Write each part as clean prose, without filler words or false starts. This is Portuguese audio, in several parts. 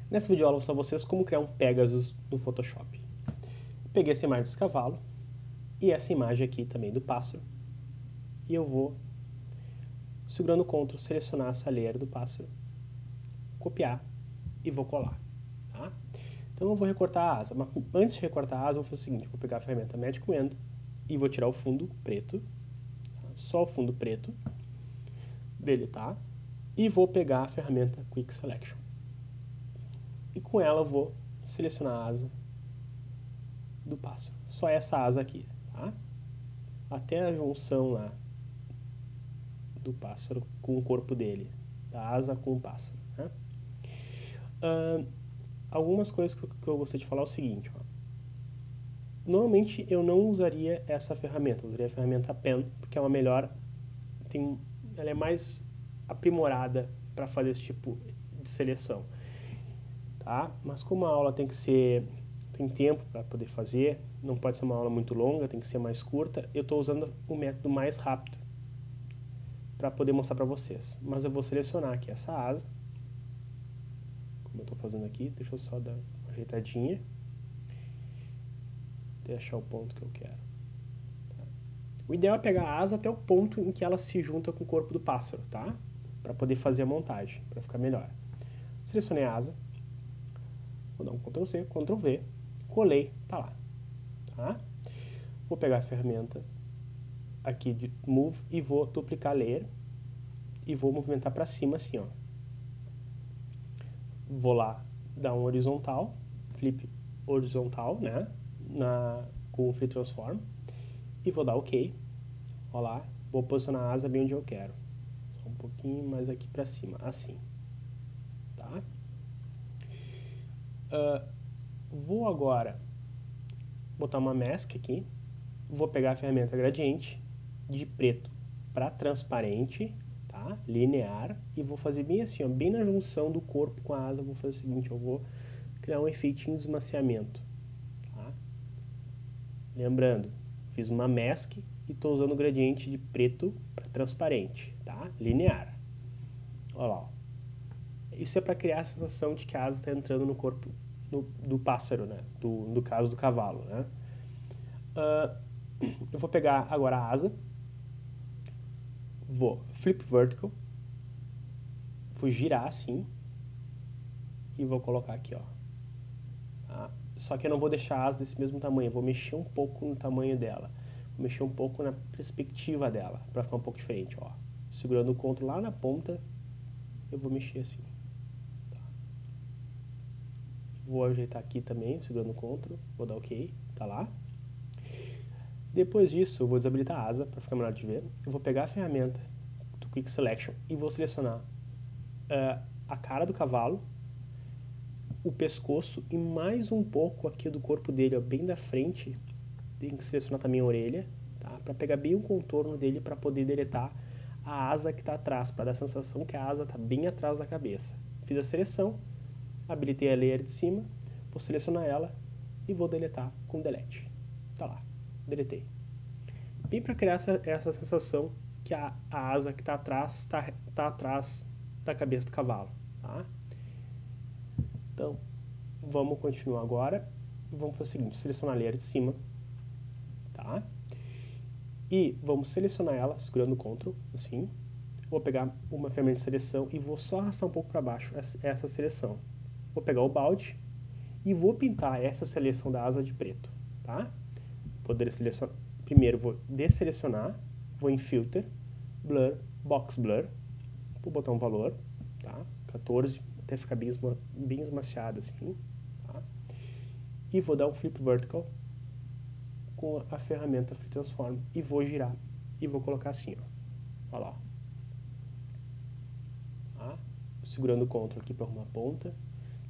Nessa videoaula eu vou mostrar a vocês como criar um Pegasus no Photoshop. Peguei essa imagem desse cavalo e essa imagem aqui também do pássaro e eu vou, segurando o Ctrl, selecionar essa layer do pássaro, copiar e vou colar. Tá? Então eu vou recortar a asa, mas antes de recortar a asa eu vou fazer o seguinte, eu vou pegar a ferramenta Magic Wand e vou tirar o fundo preto, tá? Só o fundo preto, deletar, e vou pegar a ferramenta Quick Selection. E com ela eu vou selecionar a asa do pássaro. Só essa asa aqui, tá? Até a junção lá do pássaro com o corpo dele, da asa com o pássaro, né? Algumas coisas que eu gostaria de falar é o seguinte, ó. Normalmente eu não usaria essa ferramenta, eu usaria a ferramenta Pen, porque é uma melhor, ela é mais aprimorada para fazer esse tipo de seleção, tá? Mas como a aula tem tempo para poder fazer, não pode ser uma aula muito longa, tem que ser mais curta, eu estou usando o método mais rápido para poder mostrar para vocês. Mas eu vou selecionar aqui essa asa, como eu estou fazendo aqui, deixa eu só dar uma ajeitadinha, até achar o ponto que eu quero. Tá? O ideal é pegar a asa até o ponto em que ela se junta com o corpo do pássaro, tá? Para poder fazer a montagem, para ficar melhor. Selecionei a asa, vou dar um Ctrl C, Ctrl V, colei, tá lá. Tá? Vou pegar a ferramenta aqui de Move e vou duplicar a layer e vou movimentar para cima assim, ó. Vou lá dar um horizontal, flip horizontal, né, com o Free Transform e vou dar OK. Ó lá, vou posicionar a asa bem onde eu quero. Só um pouquinho mais aqui para cima, assim. Tá? Vou agora botar uma mask aqui. Vou pegar a ferramenta Gradiente de preto para transparente, tá? Linear, e vou fazer bem assim, ó, bem na junção do corpo com a asa. Vou fazer o seguinte, eu vou criar um efeitinho de esmaciamento, tá? Lembrando, fiz uma mask e estou usando o gradiente de preto para transparente, tá? Linear. Olha lá, ó. Isso é para criar a sensação de que a asa está entrando no corpo do pássaro, né? No caso do cavalo, né? Eu vou pegar agora a asa, vou flip vertical, vou girar assim e vou colocar aqui, ó. Tá? Só que eu não vou deixar a asa desse mesmo tamanho, eu vou mexer um pouco no tamanho dela, vou mexer um pouco na perspectiva dela, para ficar um pouco diferente, ó. Segurando o Ctrl lá na ponta, eu vou mexer assim. Tá? Vou ajeitar aqui também, segurando o Ctrl, vou dar OK, tá lá. Depois disso, eu vou desabilitar a asa, para ficar melhor de ver. Eu vou pegar a ferramenta do Quick Selection e vou selecionar a cara do cavalo, o pescoço e mais um pouco aqui do corpo dele, ó, bem da frente. Tem que selecionar também a orelha, tá? Para pegar bem o contorno dele, para poder deletar a asa que está atrás, para dar a sensação que a asa está bem atrás da cabeça. Fiz a seleção, habilitei a layer de cima, vou selecionar ela e vou deletar com delete. Tá lá, deletei. Bem para criar essa sensação que a asa que está atrás tá atrás da cabeça do cavalo, tá? Então, vamos continuar agora. Vamos fazer o seguinte, selecionar a layer de cima, tá? E vamos selecionar ela, segurando o Ctrl, assim. Vou pegar uma ferramenta de seleção e vou só arrastar um pouco para baixo essa seleção. Vou pegar o balde e vou pintar essa seleção da asa de preto, tá? Vou selecionar. Primeiro vou desselecionar, vou em Filter, Blur, Box Blur, vou botar um valor, tá? 14, até ficar bem esmaciado assim, tá? E vou dar um Flip Vertical com a ferramenta Free Transform e vou girar e vou colocar assim, ó. Olha lá. Tá? Segurando o Ctrl aqui para arrumar a ponta,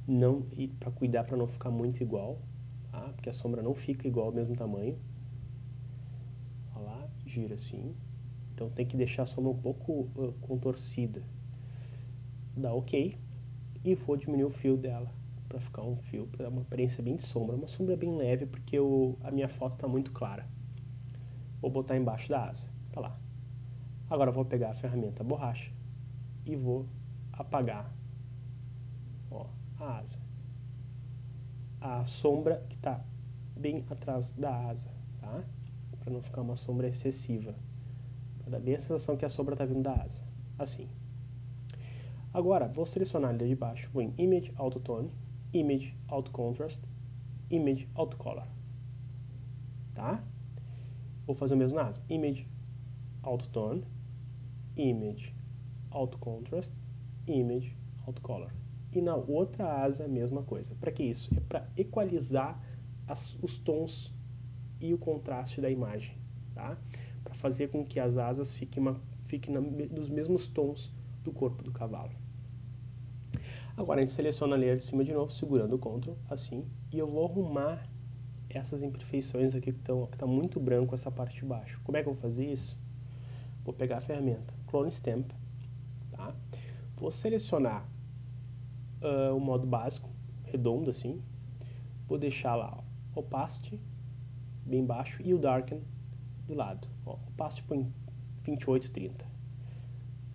não, e para cuidar para não ficar muito igual, tá? Porque a sombra não fica igual ao mesmo tamanho. Olha lá, gira assim. Então tem que deixar a sombra um pouco contorcida. Dá OK e vou diminuir o fio dela para ficar um fio, para dar uma aparência bem de sombra, uma sombra bem leve porque a minha foto está muito clara. Vou botar embaixo da asa, tá lá. Agora vou pegar a ferramenta borracha e vou apagar, ó, a asa. a sombra que está bem atrás da asa, tá? Para não ficar uma sombra excessiva. Para dar bem a sensação que a sombra está vindo da asa. Assim. Agora, vou selecionar a linha de baixo. Vou em Image, Auto Tone, Image, Auto Contrast, Image, Auto Color. Tá? Vou fazer o mesmo na asa. Image, Auto Tone, Image, Auto Contrast, Image, Auto Color. E na outra asa, a mesma coisa. Para que isso? É para equalizar os tons e o contraste da imagem, tá? Para fazer com que as asas fiquem nos mesmos tons do corpo do cavalo. Agora a gente seleciona a layer de cima de novo, segurando o Ctrl, assim, e eu vou arrumar essas imperfeições aqui que tá muito branco essa parte de baixo. Como é que eu vou fazer isso? Vou pegar a ferramenta Clone Stamp, tá? Vou selecionar o modo básico, redondo assim, vou deixar lá ó, Opacity bem baixo e o Darken do lado. Ó, Opacity põe 28, 30.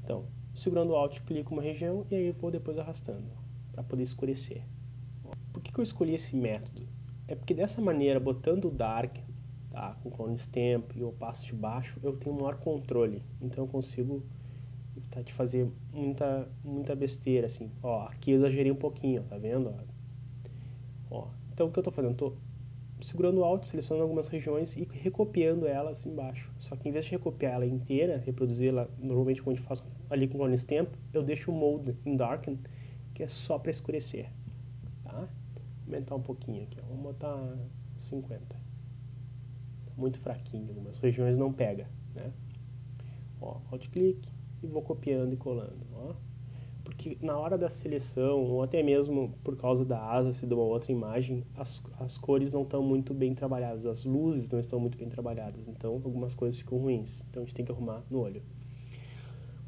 Então, segurando o Alt, clico uma região e aí eu vou depois arrastando para poder escurecer. Por que eu escolhi esse método? É porque dessa maneira, botando o Darken, tá, com Clone Stamp e o Opacity baixo, eu tenho maior controle. Então eu consigo evitar de fazer muita besteira, assim. Ó, aqui eu exagerei um pouquinho, tá vendo? Ó, então o que eu estou fazendo? Estou segurando o Alt, selecionando algumas regiões e recopiando elas embaixo. Só que em vez de recopiar ela inteira, reproduzir ela normalmente como a gente faz ali com o Clone Stamp, eu deixo o Mode em Darken, que é só para escurecer. Tá? Vou aumentar um pouquinho aqui, ó. Vamos botar 50. Tá muito fraquinho, algumas regiões não pega, né? Ó, Alt-clique e vou copiando e colando, ó. Porque na hora da seleção, ou até mesmo por causa da asa ser de uma outra imagem, as cores não estão muito bem trabalhadas, as luzes não estão muito bem trabalhadas, então algumas coisas ficam ruins, então a gente tem que arrumar no olho.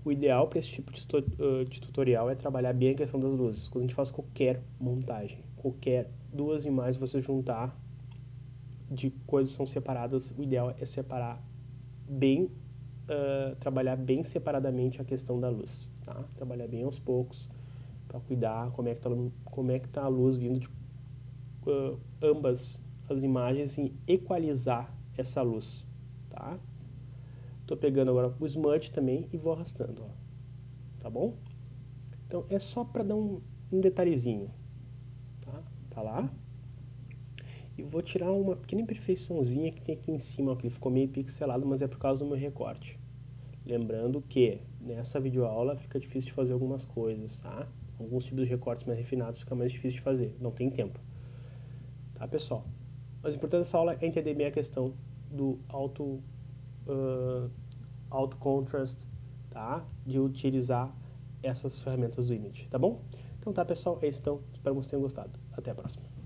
O ideal para esse tipo de tutorial é trabalhar bem a questão das luzes. Quando a gente faz qualquer montagem, qualquer duas imagens você juntar de coisas que são separadas, o ideal é separar bem, trabalhar bem separadamente a questão da luz, tá? Trabalhar bem aos poucos para cuidar como é que tá a luz vindo de ambas as imagens e equalizar essa luz, tá? Tô pegando agora o smudge também e vou arrastando, ó. Tá bom? Então é só para dar um detalhezinho, tá? Tá lá. E vou tirar uma pequena imperfeiçãozinha que tem aqui em cima, ó, que ele ficou meio pixelado, mas é por causa do meu recorte. Lembrando que nessa videoaula fica difícil de fazer algumas coisas, tá? Alguns tipos de recortes mais refinados fica mais difícil de fazer, não tem tempo. Tá, pessoal? Mas o importante dessa aula é entender bem a questão do auto contrast, tá? De utilizar essas ferramentas do Image, tá bom? Então tá, pessoal, é isso então. Espero que vocês tenham gostado. Até a próxima.